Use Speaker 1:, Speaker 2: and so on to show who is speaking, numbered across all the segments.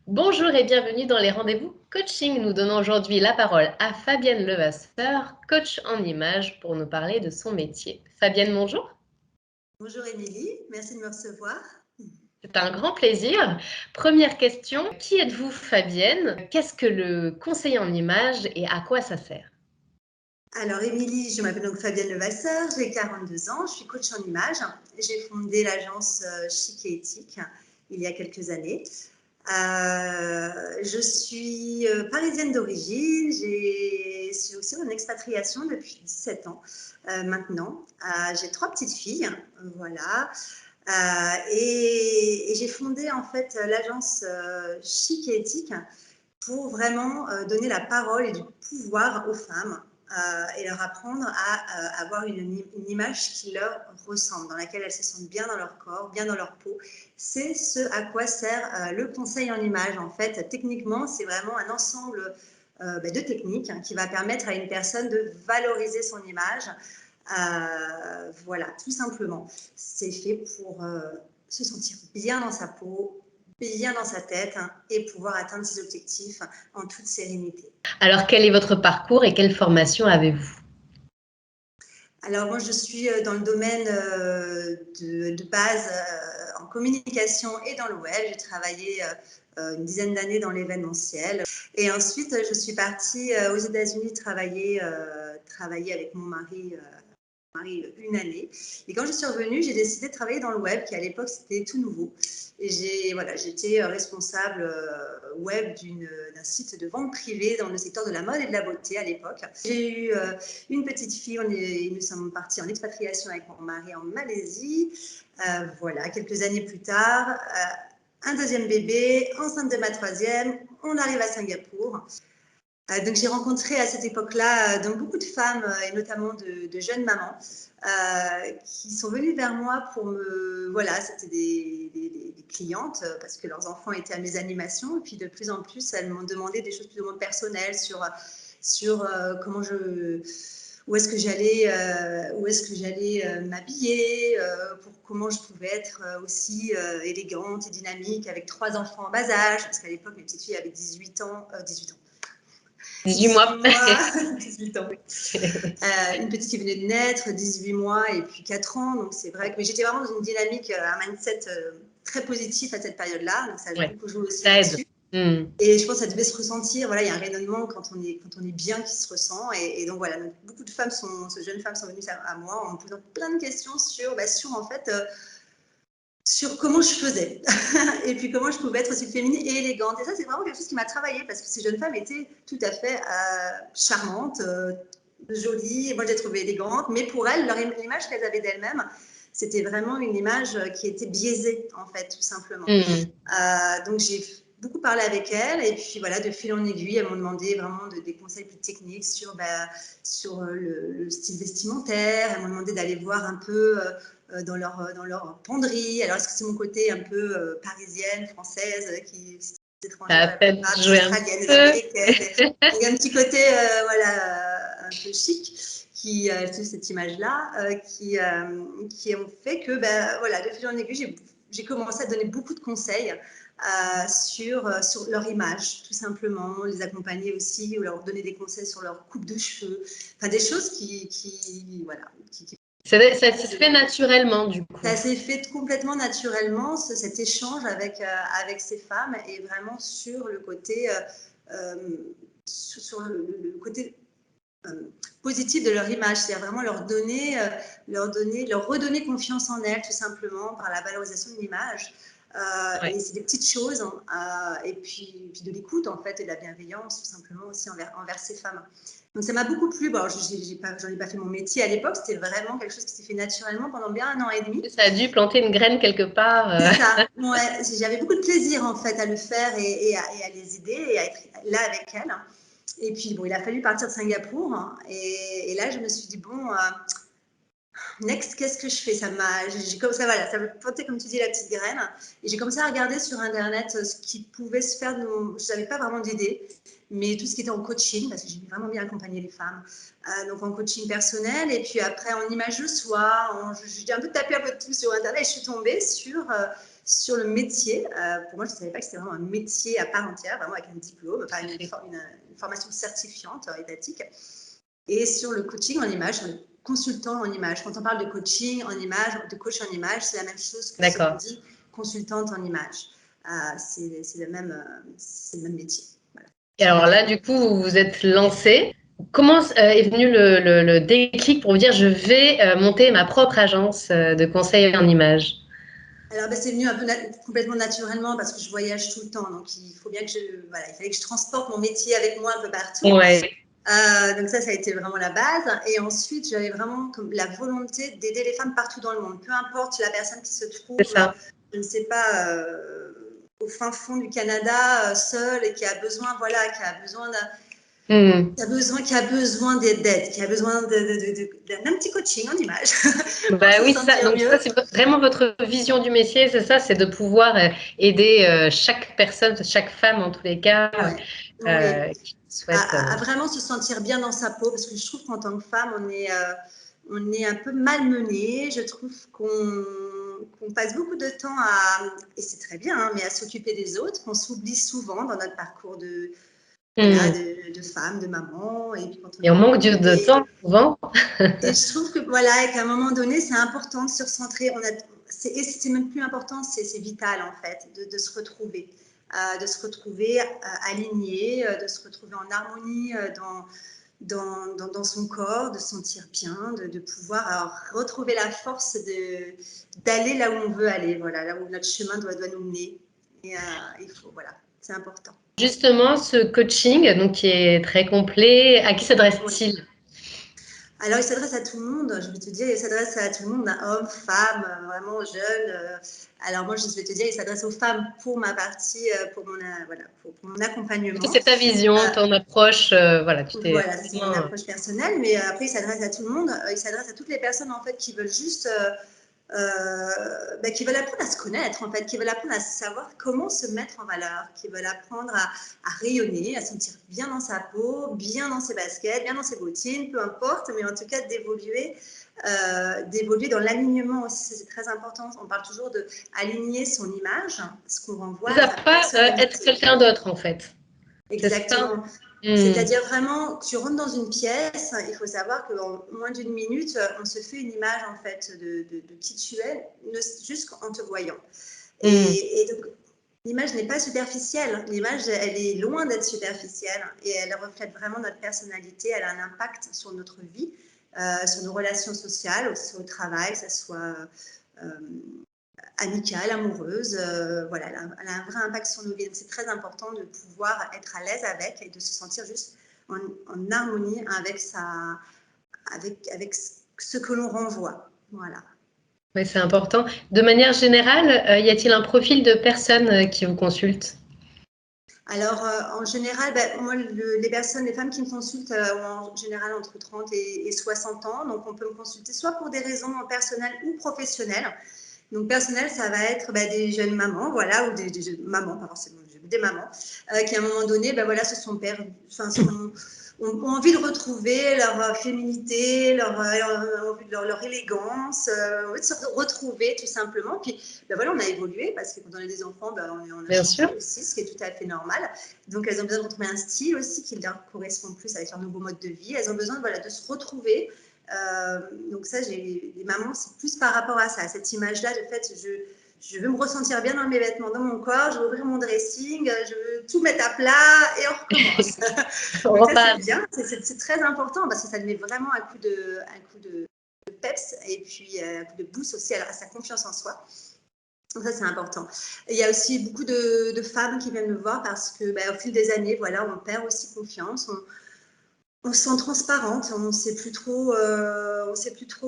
Speaker 1: Bonjour et bienvenue dans les rendez-vous coaching. Nous donnons aujourd'hui la parole à Fabienne Levasseur, coach en images, pour nous parler de son métier. Fabienne, bonjour.
Speaker 2: Bonjour Émilie, merci de me recevoir.
Speaker 1: C'est un grand plaisir. Première question, qui êtes-vous Fabienne? Qu'est-ce que le conseil en images et à quoi ça sert?
Speaker 2: Alors Émilie, je m'appelle donc Fabienne Levasseur, j'ai 42 ans, je suis coach en images. J'ai fondé l'agence Chic et Éthique il y a quelques années. Je suis parisienne d'origine, je suis aussi en expatriation depuis 17 ans maintenant. J'ai 3 petites filles, voilà. Et j'ai fondé en fait l'agence Chic et Éthique pour vraiment donner la parole et du pouvoir aux femmes et leur apprendre à avoir une image qui leur ressemble, dans laquelle elles se sentent bien dans leur corps, bien dans leur peau. C'est ce à quoi sert le conseil en image. En fait, techniquement, c'est vraiment un ensemble de techniques qui va permettre à une personne de valoriser son image. Voilà, tout simplement. C'est fait pour se sentir bien dans sa peau, bien dans sa tête et pouvoir atteindre ses objectifs en toute sérénité.
Speaker 1: Alors, quel est votre parcours et quelle formation avez-vous?
Speaker 2: Alors moi, je suis dans le domaine de base en communication et dans le web. J'ai travaillé une dizaine d'années dans l'événementiel. Et ensuite, je suis partie aux États-Unis travailler avec mon mari une année. Et quand je suis revenue, j'ai décidé de travailler dans le web, qui à l'époque, c'était tout nouveau. Et j'étais responsable web d'un site de vente privée dans le secteur de la mode et de la beauté à l'époque. J'ai eu une petite fille, nous sommes partis en expatriation avec mon mari en Malaisie. Voilà, quelques années plus tard, un deuxième bébé, enceinte de ma troisième, on arrive à Singapour. Donc j'ai rencontré à cette époque-là beaucoup de femmes et notamment de jeunes mamans qui sont venues vers moi pour voilà, c'était des clientes parce que leurs enfants étaient à mes animations et puis de plus en plus elles m'ont demandé des choses plus ou moins personnelles sur où est-ce que j'allais m'habiller, pour comment je pouvais être aussi élégante et dynamique avec 3 enfants en bas âge, parce qu'à l'époque mes petites filles avaient 18 ans.
Speaker 1: 18 mois.
Speaker 2: 18 ans. Une petite qui venait de naître, 18 mois et puis 4 ans. Donc c'est vrai que j'étais vraiment dans une dynamique, un mindset très positif à cette période-là. Donc ça a beaucoup joué aussi là-dessus. Et je pense que ça devait se ressentir. Voilà, il y a un rayonnement quand on est bien qui se ressent. Et donc voilà, donc, beaucoup de femmes jeunes femmes sont venues à moi en me posant plein de questions sur en fait sur comment je faisais et puis comment je pouvais être aussi féminine et élégante. Et ça, c'est vraiment quelque chose qui m'a travaillé parce que ces jeunes femmes étaient tout à fait charmantes, jolies. Et moi, je les trouvais élégantes, mais pour elles, l'image qu'elles avaient d'elles-mêmes, c'était vraiment une image qui était biaisée, en fait, tout simplement. Donc, j'ai beaucoup parlé avec elles et puis voilà, de fil en aiguille, elles m'ont demandé vraiment des conseils plus techniques sur le style vestimentaire. Elles m'ont demandé d'aller voir un peu dans leur penderie. Alors, est-ce que c'est mon côté un peu parisienne, française, qui étrangère, australienne, américaine. Il y a un petit côté un peu chic qui cette image-là qui ont fait que voilà, de fil en aiguille, j'ai commencé à donner beaucoup de conseils sur leur image, tout simplement, les accompagner aussi, ou leur donner des conseils sur leur coupe de cheveux, enfin des choses voilà.
Speaker 1: Ça se fait naturellement, du coup.
Speaker 2: Ça s'est fait complètement naturellement, cet échange avec ces femmes, et vraiment sur le côté, positif de leur image, c'est-à-dire vraiment leur redonner confiance en elles, tout simplement, par la valorisation de l'image. Et c'est des petites choses, et puis de l'écoute, en fait, et de la bienveillance, tout simplement, aussi envers ces femmes. Donc ça m'a beaucoup plu. Bon, j'en ai pas fait mon métier à l'époque, c'était vraiment quelque chose qui s'est fait naturellement pendant bien 1 an et demi.
Speaker 1: Ça a dû planter une graine quelque part.
Speaker 2: C'est ça, ouais. J'avais beaucoup de plaisir, en fait, à le faire et à les aider et à être là avec elles. Et puis, bon, il a fallu partir de Singapour. Et là, je me suis dit, bon, next, qu'est-ce que je fais? Ça me plantait, comme tu dis, la petite graine. Et j'ai commencé à regarder sur Internet ce qui pouvait se faire. Je n'avais pas vraiment d'idée, mais tout ce qui était en coaching, parce que j'ai vraiment bien accompagné les femmes. Donc en coaching personnel, et puis après en image de soi. J'ai un peu tapé un peu de tout sur Internet et je suis tombée sur sur le métier. Pour moi, je ne savais pas que c'était vraiment un métier à part entière, vraiment avec un diplôme, enfin une formation certifiante étatique. Et sur le coaching en image, sur le consultant en image. Quand on parle de coaching en image, de coach en image, c'est la même chose que si on dit consultante en image. C'est le même métier. Voilà.
Speaker 1: Et alors là, du coup, vous vous êtes lancé. Comment est venu le déclic pour vous dire je vais monter ma propre agence de conseil en image?
Speaker 2: Alors, c'est venu un peu complètement naturellement parce que je voyage tout le temps. Donc, il faut bien que il fallait que je transporte mon métier avec moi un peu partout.
Speaker 1: Ouais.
Speaker 2: Donc ça a été vraiment la base. Et ensuite, j'avais vraiment comme la volonté d'aider les femmes partout dans le monde. Peu importe la personne qui se trouve, je ne sais pas, au fin fond du Canada, seule et qui a besoin, qui a besoin qui a besoin d'aide, qui a besoin d'un petit coaching en image.
Speaker 1: Oui, ça. Donc ça, c'est vraiment votre vision du métier, c'est ça, c'est de pouvoir aider chaque personne, chaque femme en tous les cas, qui souhaite.
Speaker 2: À vraiment se sentir bien dans sa peau, parce que je trouve qu'en tant que femme, on est un peu malmené. Je trouve qu'on passe beaucoup de temps et c'est très bien, hein, mais à s'occuper des autres, qu'on s'oublie souvent dans notre parcours de femme, de maman. Et puis
Speaker 1: on manque de temps souvent.
Speaker 2: Et je trouve que qu'à un moment donné, c'est important de se recentrer. C'est même plus important, c'est vital en fait, de se retrouver. De se retrouver aligné, de se retrouver en harmonie dans son corps, de se sentir bien, de pouvoir retrouver la force d'aller là où on veut aller, là où notre chemin doit nous mener. Et il faut, c'est important.
Speaker 1: Justement, ce coaching, donc, qui est très complet, à qui s'adresse-t-il?
Speaker 2: Alors, il s'adresse à tout le monde, je vais te dire, il s'adresse à tout le monde, à hommes, femmes, vraiment jeunes. Alors, moi, je vais te dire, il s'adresse aux femmes pour ma partie, pour mon accompagnement.
Speaker 1: C'est ta vision, ton approche,
Speaker 2: c'est mon approche personnelle, mais après, il s'adresse à tout le monde. Il s'adresse à toutes les personnes, en fait, qui veulent juste... qui veulent apprendre à se connaître, en fait, qui veulent apprendre à savoir comment se mettre en valeur, qui veulent apprendre à rayonner, à se sentir bien dans sa peau, bien dans ses baskets, bien dans ses bottines, peu importe, mais en tout cas d'évoluer dans l'alignement aussi, c'est très important. On parle toujours d'aligner son image, ce qu'on renvoie à sa personnalité.
Speaker 1: Être quelqu'un d'autre, en fait.
Speaker 2: Exactement. C'est-à-dire vraiment, tu rentres dans une pièce, il faut savoir qu'en moins d'une minute, on se fait une image en fait de qui tu es, juste en te voyant. Et donc, l'image n'est pas superficielle. L'image, elle est loin d'être superficielle et elle reflète vraiment notre personnalité. Elle a un impact sur notre vie, sur nos relations sociales, aussi au travail, que ce soit amicale, amoureuse, elle a un vrai impact sur nos vies. C'est très important de pouvoir être à l'aise avec et de se sentir juste en harmonie avec ce que l'on renvoie. Voilà.
Speaker 1: Oui, c'est important. De manière générale, y a-t-il un profil de personnes qui vous consultent?
Speaker 2: Alors, en général, moi, les femmes qui me consultent ont en général entre 30 et 60 ans. Donc, on peut me consulter soit pour des raisons personnelles ou professionnelles. Donc, personnel, ça va être des jeunes mamans, ou des mamans, pas forcément des mamans, qui à un moment donné, se sont perdues, ont envie de retrouver leur féminité, leur élégance, envie de se retrouver tout simplement. Puis, on a évolué parce que quand on a des enfants, on a changé aussi, ce qui est tout à fait normal. Donc, elles ont besoin de retrouver un style aussi qui leur correspond plus avec leur nouveau mode de vie. Elles ont besoin de se retrouver. Donc ça, les mamans, c'est plus par rapport à ça, cette image-là, de fait, je veux me ressentir bien dans mes vêtements, dans mon corps, je veux ouvrir mon dressing, je veux tout mettre à plat et on recommence. Donc ça, c'est bien, c'est très important parce que ça met vraiment un coup de peps et puis un coup de boost aussi à sa confiance en soi. Donc ça, c'est important. Et il y a aussi beaucoup de femmes qui viennent me voir parce que au fil des années, on perd aussi confiance, on se sent transparente, on ne sait plus trop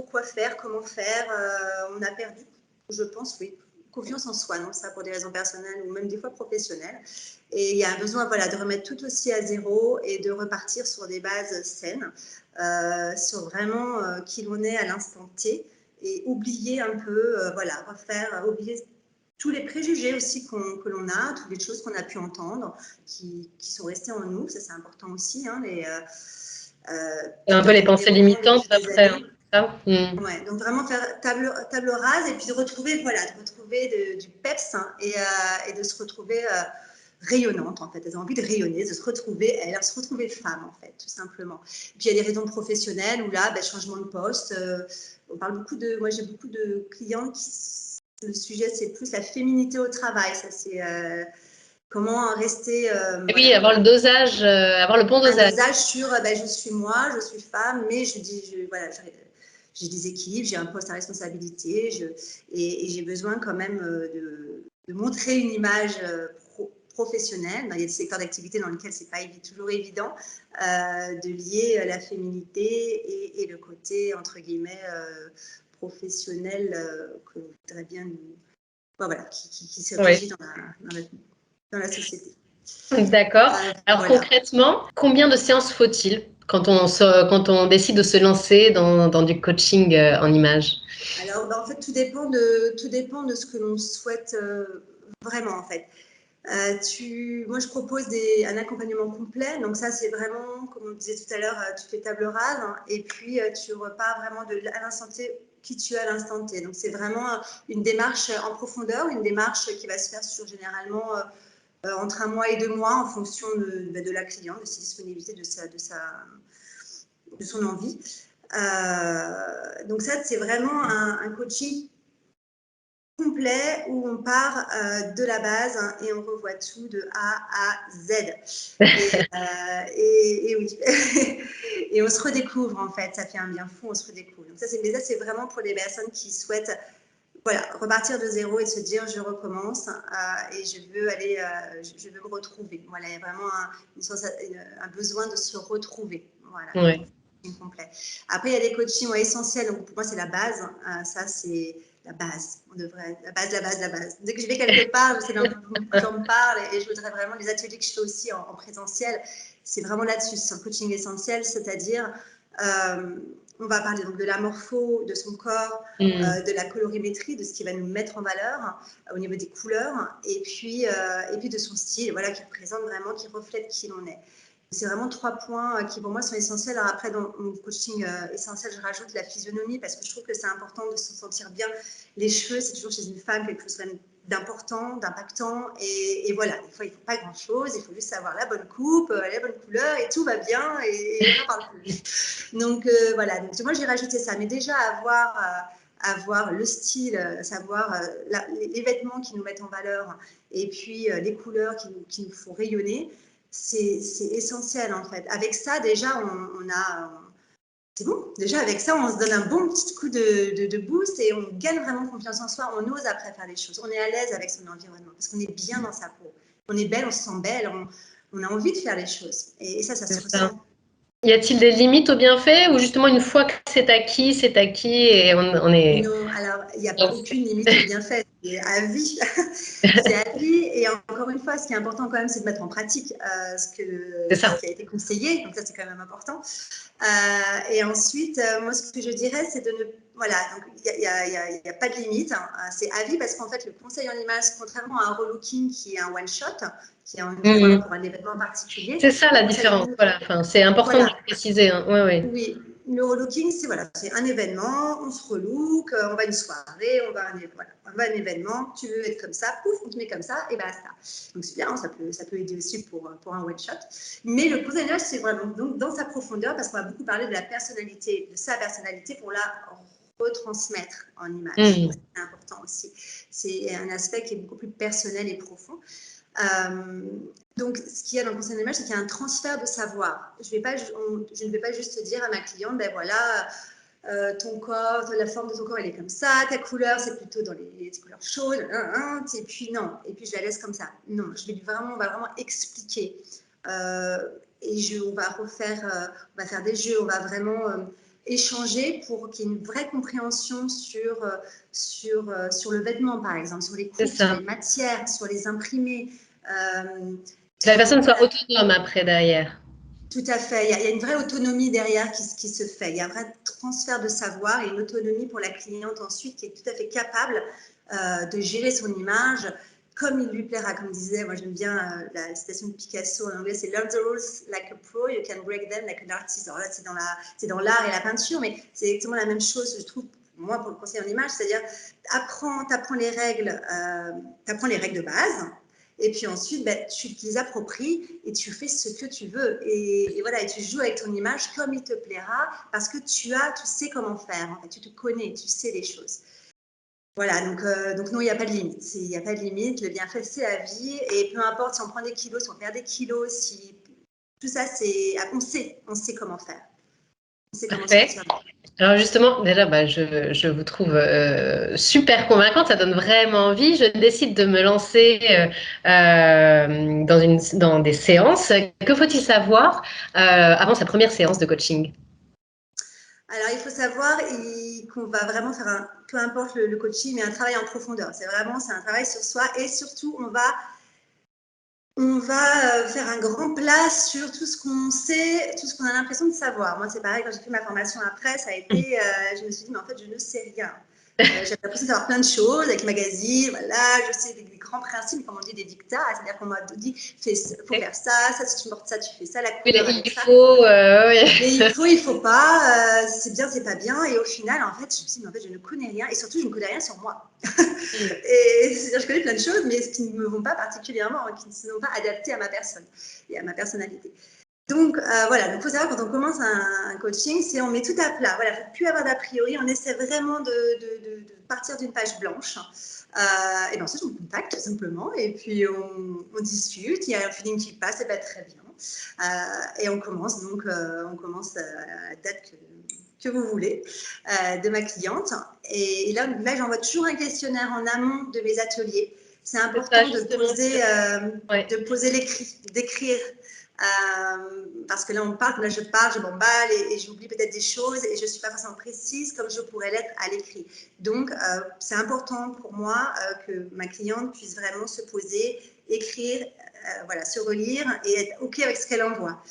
Speaker 2: quoi faire, comment faire. On a perdu, je pense, confiance en soi, non, ça pour des raisons personnelles ou même des fois professionnelles. Et il y a un besoin de remettre tout aussi à zéro et de repartir sur des bases saines, sur vraiment qui l'on est à l'instant T et oublier un peu, oublier tous les préjugés aussi que l'on a, toutes les choses qu'on a pu entendre, qui sont restées en nous. Ça, c'est important aussi. Hein,
Speaker 1: un peu les pensées limitantes après.
Speaker 2: Ouais, donc vraiment faire table rase et puis de retrouver, voilà, du peps et de se retrouver rayonnante en fait. Elles ont envie de rayonner, de se retrouver femme en fait, tout simplement. Et puis il y a des raisons professionnelles où là, changement de poste. On parle moi j'ai beaucoup de clients le sujet c'est plus la féminité au travail. Ça c'est comment rester.
Speaker 1: Oui, avoir le dosage, avoir le bon dosage.
Speaker 2: Un dosage sur je suis moi, je suis femme, mais voilà, j'ai des équipes, j'ai un poste à responsabilité et j'ai besoin quand même de montrer une image professionnelle. Il y a des secteurs d'activité dans lesquels c'est pas toujours évident de lier la féminité et le côté entre guillemets professionnel que l'on voudrait bien voilà, qui se régit dans la société.
Speaker 1: D'accord. Alors
Speaker 2: voilà.
Speaker 1: concrètement, combien de séances faut-il quand on décide de se lancer dans du coaching en images?
Speaker 2: Alors, en fait, tout dépend de ce que l'on souhaite vraiment, en fait. Moi, je propose un accompagnement complet. Donc ça, c'est vraiment, comme on disait tout à l'heure, tu fais table rase et puis tu repars vraiment à l'instant T qui tu es à l'instant T. Donc c'est vraiment une démarche en profondeur, une démarche qui va se faire généralement entre 1 mois et 2 mois en fonction de la cliente, de ses disponibilités, de son envie. Donc ça, c'est vraiment un coaching complet où on part de la base et on revoit tout de A à Z. Et oui. Et on se redécouvre en fait, ça fait un bien fou, on se redécouvre. Donc ça, c'est vraiment pour les personnes qui souhaitent repartir de zéro et se dire je recommence et je veux me retrouver. Voilà, il y a vraiment un besoin de se retrouver. Voilà.
Speaker 1: Oui.
Speaker 2: Complet. Après, il y a des coachings essentiels. Donc, pour moi, c'est la base. Ça, c'est la base. La base. Dès que je vais quelque part, j'en parle et je voudrais vraiment les ateliers que je fais aussi en présentiel. C'est vraiment là-dessus. C'est un coaching essentiel, c'est-à-dire on va parler donc de la morpho, de son corps, de la colorimétrie, de ce qui va nous mettre en valeur au niveau des couleurs, et puis de son style, voilà, qui représente vraiment, qui reflète qui l'on est. C'est vraiment 3 points qui pour moi sont essentiels. Alors après, dans mon coaching essentiel, je rajoute la physionomie parce que je trouve que c'est important de se sentir bien. Les cheveux, c'est toujours chez une femme quelque chose d'important, d'impactant. Et voilà, des fois, il ne faut pas grand-chose. Il faut juste avoir la bonne coupe, la bonne couleur et tout va bien et on n'en parle plus. Donc voilà, donc moi, j'ai rajouté ça. Mais déjà, avoir le style, savoir les vêtements qui nous mettent en valeur et puis les couleurs qui nous font rayonner, c'est essentiel en fait. Avec ça, déjà, c'est bon. Déjà, avec ça, on se donne un bon petit coup de boost et on gagne vraiment confiance en soi. On ose après faire des choses. On est à l'aise avec son environnement parce qu'on est bien dans sa peau. On est belle, on se sent belle, on a envie de faire les choses. Et ça se ressent.
Speaker 1: Y a-t-il des limites au bienfait ou justement une fois que c'est acquis et on est...
Speaker 2: Non, alors il n'y a aucune limite au bienfait, c'est à vie. C'est à vie et encore une fois, ce qui est important quand même, c'est de mettre en pratique ce qui a été conseillé, donc ça c'est quand même important. Et ensuite, moi ce que je dirais, c'est de ne... Voilà, donc il n'y a pas de limite, hein, c'est à vie parce qu'en fait le conseil en image, contrairement à un relooking qui est un one-shot, qui est une fois pour un événement particulier.
Speaker 1: C'est ça la différence, voilà. Enfin, c'est important de le préciser. Hein.
Speaker 2: Oui, le relooking, c'est un événement, on se relook, on va à une soirée, on va à un événement, tu veux être comme ça, pouf, on te met comme ça, et basta. Donc c'est bien, ça peut aider aussi pour un one-shot. Mais le conseil d'image, c'est vraiment donc, dans sa profondeur, parce qu'on va beaucoup parler de la personnalité, de sa personnalité pour la retransmettre en image. C'est important aussi. C'est un aspect qui est beaucoup plus personnel et profond. Donc, ce qu'il y a dans le conseil d'image, c'est qu'il y a un transfert de savoir. Je ne vais pas juste dire à ma cliente, ben voilà, ton corps, la forme de ton corps, elle est comme ça, ta couleur, c'est plutôt dans les couleurs chaudes, et puis non, et puis je la laisse comme ça. Non, on va vraiment expliquer. Et on va faire des jeux, on va vraiment échanger pour qu'il y ait une vraie compréhension sur le vêtement, par exemple, sur les coupes, sur les matières, sur les imprimés.
Speaker 1: Que la personne soit autonome après, derrière.
Speaker 2: Tout à fait. Il y a une vraie autonomie derrière qui se fait. Il y a un vrai transfert de savoir et une autonomie pour la cliente ensuite qui est tout à fait capable de gérer son image comme il lui plaira. Comme disait, moi j'aime bien la citation de Picasso en anglais, c'est « Learn the rules like a pro, you can break them like an artist ». Alors là, c'est dans l'art et la peinture, mais c'est exactement la même chose, je trouve, moi, pour le conseil en image, c'est-à-dire t'apprends les règles de base, et puis ensuite, tu te les appropries et tu fais ce que tu veux. Et voilà, et tu joues avec ton image comme il te plaira, parce que tu sais comment faire, en fait, tu te connais, tu sais les choses. Voilà, donc non, il n'y a pas de limite. Il n'y a pas de limite. Le bienfait, c'est la vie. Et peu importe si on prend des kilos, si on perd des kilos, tout ça, on sait comment faire. On sait comment se sentir.
Speaker 1: Alors justement, déjà, je vous trouve super convaincante, ça donne vraiment envie. Je décide de me lancer dans des séances. Que faut-il savoir avant sa première séance de coaching?
Speaker 2: Alors, il faut savoir qu'on va vraiment faire peu importe le coaching, mais un travail en profondeur. C'est un travail sur soi et surtout, on va faire un grand plat sur tout ce qu'on sait, tout ce qu'on a l'impression de savoir. Moi, c'est pareil, quand j'ai fait ma formation après, ça a été, je me suis dit, mais en fait, je ne sais rien. J'avais l'impression de savoir plein de choses avec magazine, voilà, je sais des grands principes, comme on dit, des dictats, c'est-à-dire qu'on m'a dit, il faut faire ça, si tu portes ça, tu fais ça, la couleur avec ça. Mais il faut pas, c'est bien, c'est pas bien, et au final, en fait, je me suis dit, mais en fait, je ne connais rien, et surtout, je ne connais rien sur moi. Et c'est-à-dire, je connais plein de choses, mais ce qui ne me vont pas particulièrement, qui ne sont pas adaptées à ma personne et à ma personnalité. Donc, voilà, il faut savoir, quand on commence un coaching, on met tout à plat. Voilà, il ne faut plus avoir d'a priori. On essaie vraiment de partir d'une page blanche. Et bien ensuite, on contacte tout simplement. Et puis, on discute. Il y a un feeling qui passe, et bien très bien. Et on commence donc à la date que vous voulez de ma cliente. Et là, j'envoie toujours un questionnaire en amont de mes ateliers. C'est important de poser l'écrit, d'écrire. Parce que là, je parle, je m'emballe et j'oublie peut-être des choses et je ne suis pas forcément précise comme je pourrais l'être à l'écrit. Donc, c'est important pour moi que ma cliente puisse vraiment se poser, écrire, voilà, se relire et être OK avec ce qu'elle envoie.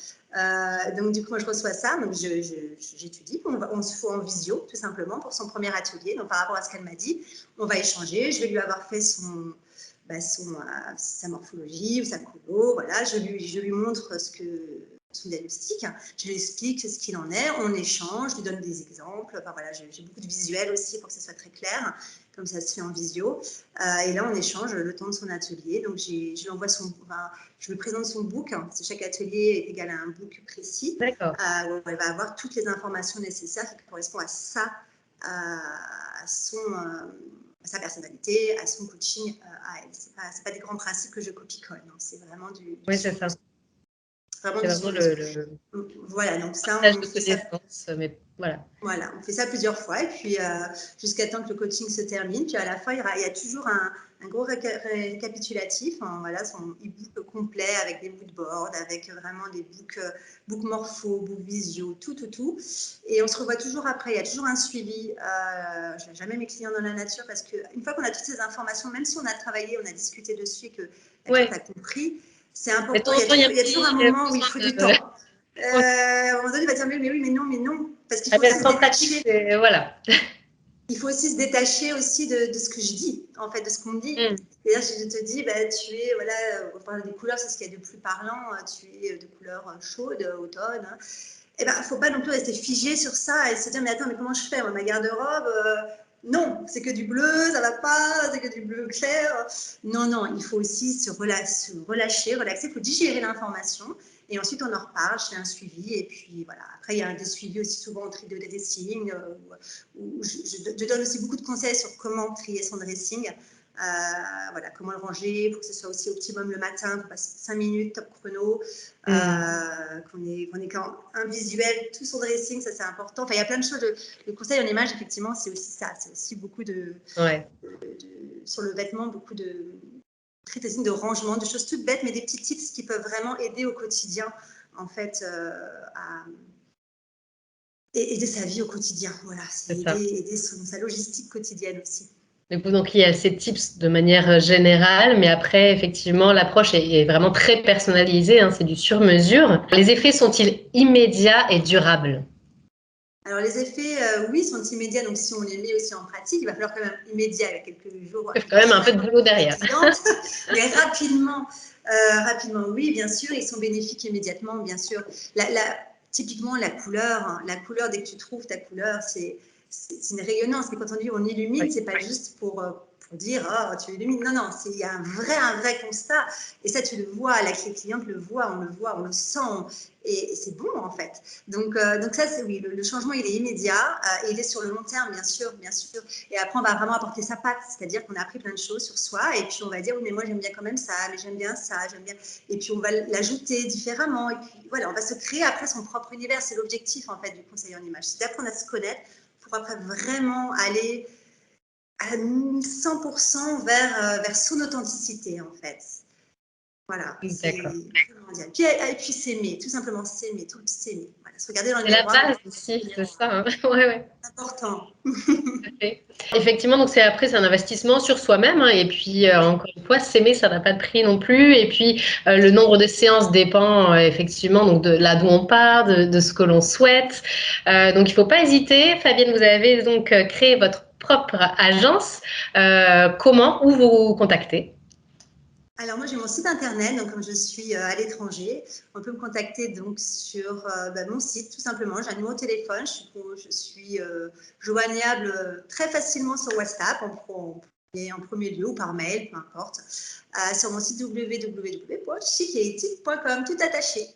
Speaker 2: Donc, du coup, moi, je reçois ça, donc j'étudie. On se fait en visio, tout simplement, pour son premier atelier. Donc, par rapport à ce qu'elle m'a dit, on va échanger. Je vais lui avoir fait sa morphologie ou sa colo, voilà, je lui montre son diagnostic, je lui explique ce qu'il en est, on échange, je lui donne des exemples, enfin, voilà, j'ai beaucoup de visuels aussi pour que ça soit très clair, comme ça se fait en visio, et là on échange le temps de son atelier, donc je lui présente son book, parce que chaque atelier est égal à un book précis, où elle va avoir toutes les informations nécessaires qui correspondent à sa personnalité, à son coaching, à elle. Ce n'est pas des grands principes que je copie-colle, c'est vraiment du
Speaker 1: oui, c'est ça.
Speaker 2: Vraiment voilà, donc ça,
Speaker 1: on fait ça. Mais voilà.
Speaker 2: Voilà, on fait ça plusieurs fois, et puis jusqu'à temps que le coaching se termine. Puis à la fin, il y a toujours un gros récapitulatif, voilà, son e-book complet avec des moodboards, avec vraiment des books morpho, books visio, tout. Et on se revoit toujours après, il y a toujours un suivi. Je n'ai jamais mes clients dans la nature, parce qu'une fois qu'on a toutes ces informations, même si on a travaillé, on a discuté dessus et que la cliente a compris, c'est important. Il y a toujours un moment où il faut du temps. À un moment donné, il va dire mais oui, mais non. Parce qu'il faut aussi se détacher.
Speaker 1: Voilà.
Speaker 2: Il faut aussi se détacher aussi de ce que je dis, en fait, de ce qu'on dit. C'est-à-dire, si je te dis, tu es, voilà, on parle des couleurs, c'est ce qu'il y a de plus parlant, tu es de couleur chaude, automne. Eh ben, il ne faut pas non plus rester figé sur ça et se dire, mais attends, mais comment je fais, moi, ma garde-robe non, c'est que du bleu, ça va pas, c'est que du bleu clair. Non, il faut aussi se relâcher, relaxer, il faut digérer l'information. Et ensuite, on en reparle, je fais un suivi. Et puis, voilà. Après, il y a des suivis aussi souvent en tri de dressing, où je donne aussi beaucoup de conseils sur comment trier son dressing. Voilà, comment le ranger pour que ce soit aussi optimum le matin, qu'on passe 5 minutes, top chrono, qu'on ait un visuel, tout son dressing, ça c'est important. Enfin, il y a plein de choses. Le conseil en image, effectivement, c'est aussi ça. C'est aussi beaucoup sur le vêtement, beaucoup de de rangement, de choses toutes bêtes, mais des petits tips qui peuvent vraiment aider au quotidien, en fait, à aider sa vie au quotidien. Voilà, c'est aider sa logistique quotidienne aussi.
Speaker 1: Donc, il y a ces tips de manière générale, mais après, effectivement, l'approche est vraiment très personnalisée, c'est du sur-mesure. Les effets sont-ils immédiats et durables?
Speaker 2: Alors, les effets, oui, sont immédiats. Donc, si on les met aussi en pratique, il va falloir quand même immédiat, il y a quelques jours.
Speaker 1: Il y a quand même un peu de boulot derrière.
Speaker 2: Mais rapidement, oui, bien sûr, ils sont bénéfiques immédiatement, bien sûr. Typiquement, la couleur, hein, dès que tu trouves ta couleur, c'est une rayonnance. Mais quand on dit on illumine,
Speaker 1: Oui.
Speaker 2: c'est pas juste pour dire oh, tu illumines. Non, non, il y a un vrai constat. Et ça, tu le vois, la cliente le voit, on le sent. Et c'est bon, en fait. Donc ça, c'est oui, le changement, il est immédiat. Et il est sur le long terme, bien sûr, bien sûr. Et après, on va vraiment apporter sa patte. C'est-à-dire qu'on a appris plein de choses sur soi. Et puis, on va dire, oui, mais moi, j'aime bien quand même ça, mais j'aime bien ça, j'aime bien. Et puis, on va l'ajouter différemment. Et puis, voilà, on va se créer après son propre univers. C'est l'objectif, en fait, du conseiller en image. C'est d'apprendre à se connaître pour après vraiment aller à 100% vers son authenticité, en fait. Voilà, c'est mondial. Et puis s'aimer, tout simplement s'aimer, tout s'aimer. Voilà, se regarder dans le miroir.
Speaker 1: C'est la base aussi, c'est ça. Hein. Ouais.
Speaker 2: C'est important.
Speaker 1: Effectivement, donc c'est un investissement sur soi-même. Hein, et puis, encore une fois, s'aimer, ça n'a pas de prix non plus. Et puis, le nombre de séances dépend effectivement donc de là d'où on part, de ce que l'on souhaite. Donc, il ne faut pas hésiter. Fabienne, vous avez donc créé votre propre agence. Comment, où vous contactez?
Speaker 2: Alors moi j'ai mon site internet, donc comme je suis à l'étranger, on peut me contacter donc sur mon site tout simplement. J'ai un numéro de téléphone, je suis joignable très facilement sur WhatsApp en premier lieu ou par mail, peu importe, sur mon site www.chicaethique.com, tout attaché.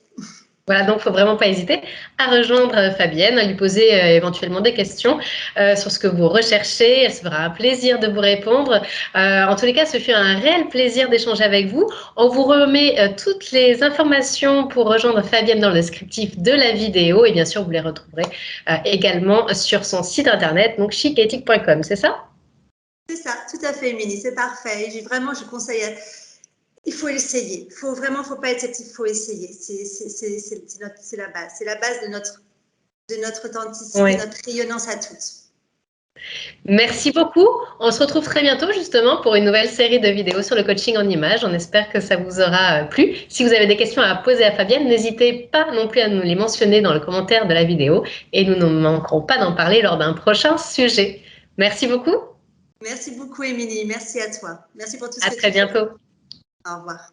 Speaker 1: Voilà, donc il ne faut vraiment pas hésiter à rejoindre Fabienne, à lui poser éventuellement des questions sur ce que vous recherchez. Elle se fera un plaisir de vous répondre. En tous les cas, ce fut un réel plaisir d'échanger avec vous. On vous remet toutes les informations pour rejoindre Fabienne dans le descriptif de la vidéo. Et bien sûr, vous les retrouverez également sur son site internet, donc chicaethique.com, c'est ça?
Speaker 2: C'est ça, tout à fait, Émilie, c'est parfait. Je conseille... Il faut essayer. Faut pas être sceptique, il faut essayer. C'est la base. C'est la base de notre authenticité, oui. Notre rayonnance à toutes.
Speaker 1: Merci beaucoup. On se retrouve très bientôt justement pour une nouvelle série de vidéos sur le coaching en images. On espère que ça vous aura plu. Si vous avez des questions à poser à Fabienne, n'hésitez pas non plus à nous les mentionner dans le commentaire de la vidéo et nous ne manquerons pas d'en parler lors d'un prochain sujet. Merci beaucoup.
Speaker 2: Merci beaucoup, Émilie. Merci à toi. Merci pour tout ce que tu fais.
Speaker 1: À très bientôt.
Speaker 2: Au revoir.